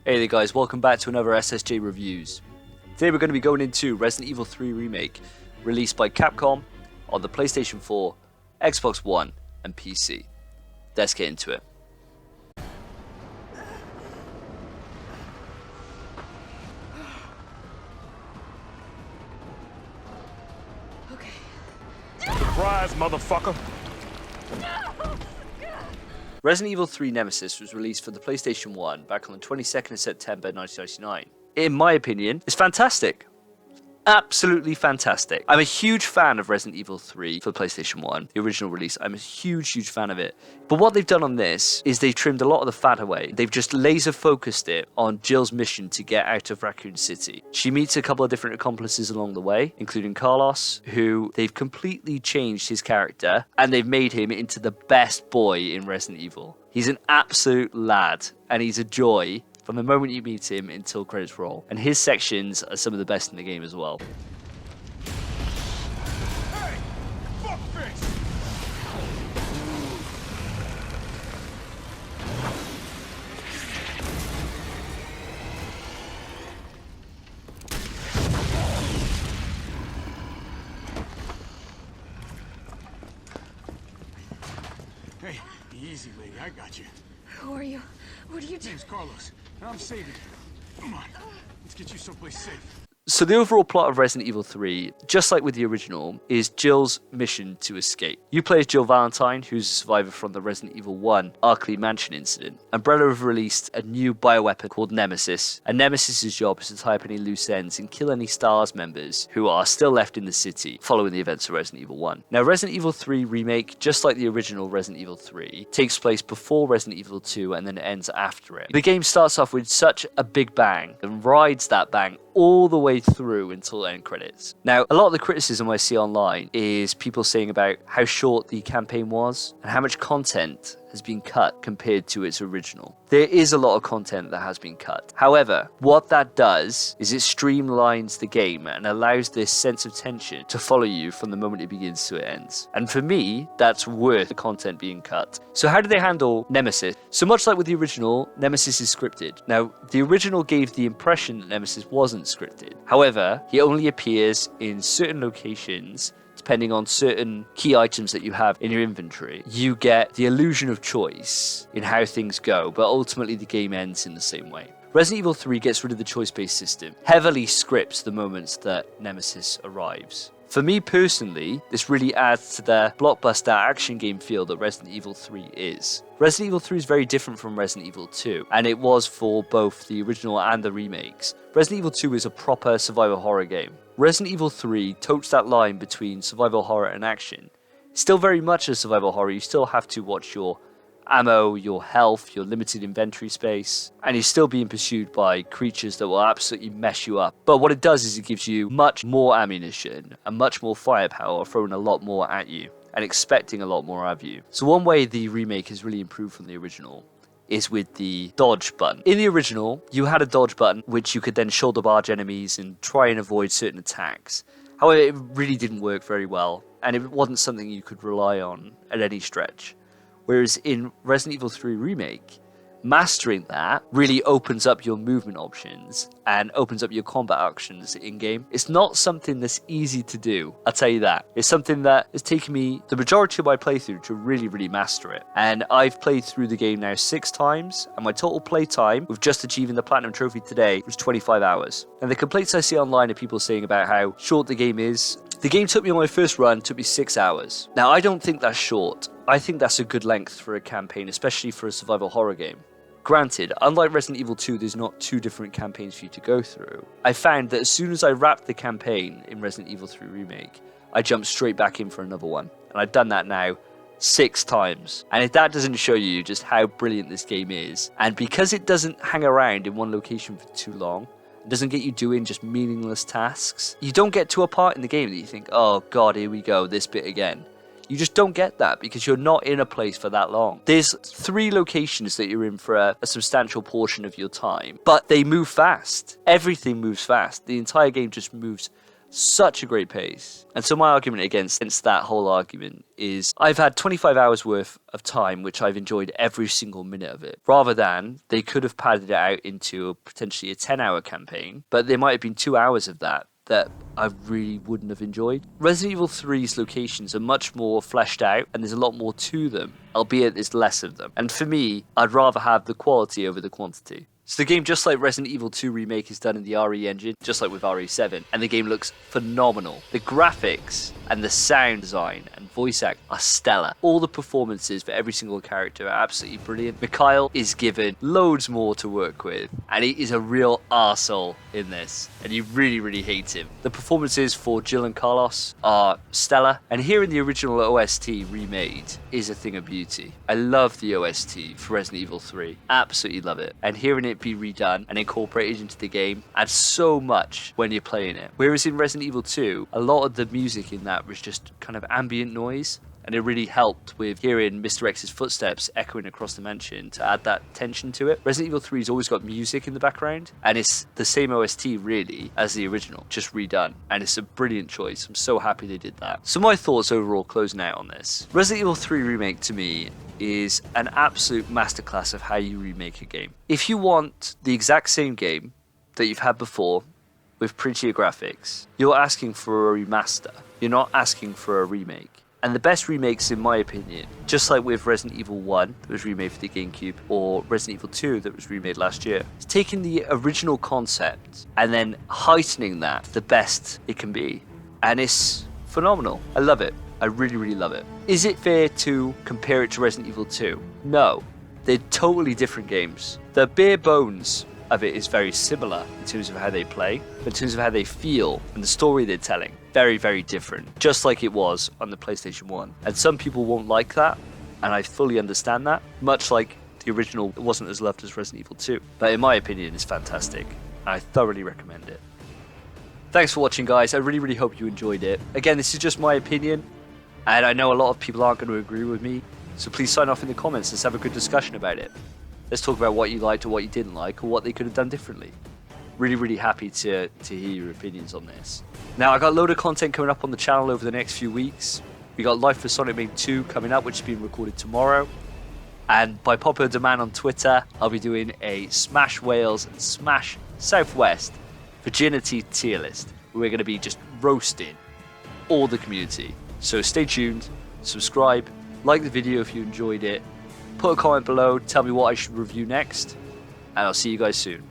Hey there guys, welcome back to another SSJ Reviews. Today we're going to be going into Resident Evil 3 Remake, released by Capcom on the PlayStation 4, Xbox One and PC. Let's get into it. Surprise, motherfucker! Resident Evil 3 Nemesis was released for the PlayStation 1 back on the 22nd of September 1999. In my opinion, it's fantastic. Absolutely fantastic. I'm a huge fan of Resident Evil 3 for PlayStation 1, the original release. I'm a huge fan of it. But what they've done on this is they've trimmed a lot of the fat away. They've just laser focused it on Jill's mission to get out of Raccoon City. She meets a couple of different accomplices along the way, including Carlos, who they've completely changed his character and they've made him into the best boy in Resident Evil. He's an absolute lad and he's a joy from the moment you meet him until credits roll. And his sections are some of the best in the game as well. Hey! Fuckface! Hey, easy, lady. I got you. Who are you? What are you doing? Name's Carlos. I'm saving you. Come on. Let's get you someplace safe. So the overall plot of Resident Evil 3, just like with the original, is Jill's mission to escape. You play as Jill Valentine, who's a survivor from the Resident Evil 1 Arkley Mansion incident. Umbrella have released a new bioweapon called Nemesis, and Nemesis' job is to tie up any loose ends and kill any STARS members who are still left in the city following the events of Resident Evil 1. Now Resident Evil 3 Remake, just like the original Resident Evil 3, takes place before Resident Evil 2 and then ends after it. The game starts off with such a big bang and rides that bang all the way through until end credits. Now, a lot of the criticism I see online is people saying about how short the campaign was and how much content has been cut compared to its original. There is a lot of content that has been cut. However, what that does is it streamlines the game and allows this sense of tension to follow you from the moment it begins to it ends. And for me, that's worth the content being cut. So how do they handle Nemesis? So much like with the original, Nemesis is scripted. Now, the original gave the impression that Nemesis wasn't scripted. However, he only appears in certain locations depending on certain key items that you have in your inventory. You get the illusion of choice in how things go, but ultimately the game ends in the same way. Resident Evil 3 gets rid of the choice-based system, heavily scripts the moments that Nemesis arrives. For me personally, this really adds to the blockbuster action game feel that Resident Evil 3 is. Resident Evil 3 is very different from Resident Evil 2, and it was for both the original and the remakes. Resident Evil 2 is a proper survival horror game. Resident Evil 3 totes that line between survival horror and action. It's still very much a survival horror. You still have to watch your ammo, your health, your limited inventory space, and you're still being pursued by creatures that will absolutely mess you up. But what it does is it gives you much more ammunition and much more firepower, throwing a lot more at you and expecting a lot more of you. So one way the remake has really improved from the original is with the dodge button. In the original, you had a dodge button which you could then shoulder barge enemies and try and avoid certain attacks. However, it really didn't work very well, and it wasn't something you could rely on at any stretch. Whereas in Resident Evil 3 Remake, mastering that really opens up your movement options and opens up your combat options in-game. It's not something that's easy to do, I'll tell you that. It's something that has taken me the majority of my playthrough to really master it. And I've played through the game now 6 times, and my total play time with just achieving the Platinum Trophy today was 25 hours. And the complaints I see online are people saying about how short the game is. The game took me on my first run, took me 6 hours. Now, I don't think that's short. I think that's a good length for a campaign, especially for a survival horror game. Granted, unlike Resident Evil 2, there's not 2 different campaigns for you to go through. I found that as soon as I wrapped the campaign in Resident Evil 3 Remake, I jumped straight back in for another one. And I've done that now 6 times. And if that doesn't show you just how brilliant this game is, and because it doesn't hang around in one location for too long, it doesn't get you doing just meaningless tasks, you don't get to a part in the game that you think, oh god, here we go, this bit again. You just don't get that because you're not in a place for that long. There's 3 locations that you're in for a substantial portion of your time, but they move fast. Everything moves fast. The entire game just moves Such a great pace. And so my argument against that whole argument is I've had 25 hours worth of time which I've enjoyed every single minute of it, rather than they could have padded it out into potentially a 10-hour campaign, but there might have been 2 hours of that I really wouldn't have enjoyed. Resident Evil 3's locations are much more fleshed out and there's a lot more to them, albeit there's less of them. And for me, I'd rather have the quality over the quantity. So the game, just like Resident Evil 2 Remake, is done in the RE engine, just like with RE7, and the game looks phenomenal. The graphics and the sound design and voice act are stellar. All the performances for every single character are absolutely brilliant. Mikhail is given loads more to work with, and he is a real arsehole in this, and you really, really hate him. The performances for Jill and Carlos are stellar, and hearing the original OST remade is a thing of beauty. I love the OST for Resident Evil 3, absolutely love it, and hearing it be redone and incorporated into the game adds so much when you're playing it. Whereas in Resident Evil 2, a lot of the music in that was just kind of ambient noise, and it really helped with hearing Mr. X's footsteps echoing across the mansion to add that tension to it. Resident Evil 3's always got music in the background, and it's the same OST really as the original, just redone, and it's a brilliant choice. I'm so happy they did that. So my thoughts overall closing out on this. Resident Evil 3 Remake to me is an absolute masterclass of how you remake a game. If you want the exact same game that you've had before with prettier graphics, you're asking for a remaster. You're not asking for a remake. And the best remakes, in my opinion, just like with Resident Evil 1 that was remade for the GameCube, or Resident Evil 2 that was remade last year, is taking the original concept and then heightening that to the best it can be. And it's phenomenal. I love it. I really, really love it. Is it fair to compare it to Resident Evil 2? No. They're totally different games. The bare bones of it is very similar in terms of how they play, but in terms of how they feel and the story they're telling, very, very different, just like it was on the PlayStation 1. And some people won't like that, and I fully understand that, much like the original wasn't as loved as Resident Evil 2. But in my opinion, it's fantastic. I thoroughly recommend it. Thanks for watching, guys. I really, really hope you enjoyed it. Again, this is just my opinion, and I know a lot of people aren't going to agree with me, so please sign off in the comments. Let's have a good discussion about it. Let's talk about what you liked or what you didn't like, or what they could have done differently. Really, really happy to hear your opinions on this. Now, I got a load of content coming up on the channel over the next few weeks. We got Life for Sonic Mania 2 coming up, which is being recorded tomorrow. And by popular demand on Twitter, I'll be doing a Smash Wales and Smash Southwest Virginity tier list. We're going to be just roasting all the community. So stay tuned, subscribe, like the video if you enjoyed it, put a comment below, tell me what I should review next, and I'll see you guys soon.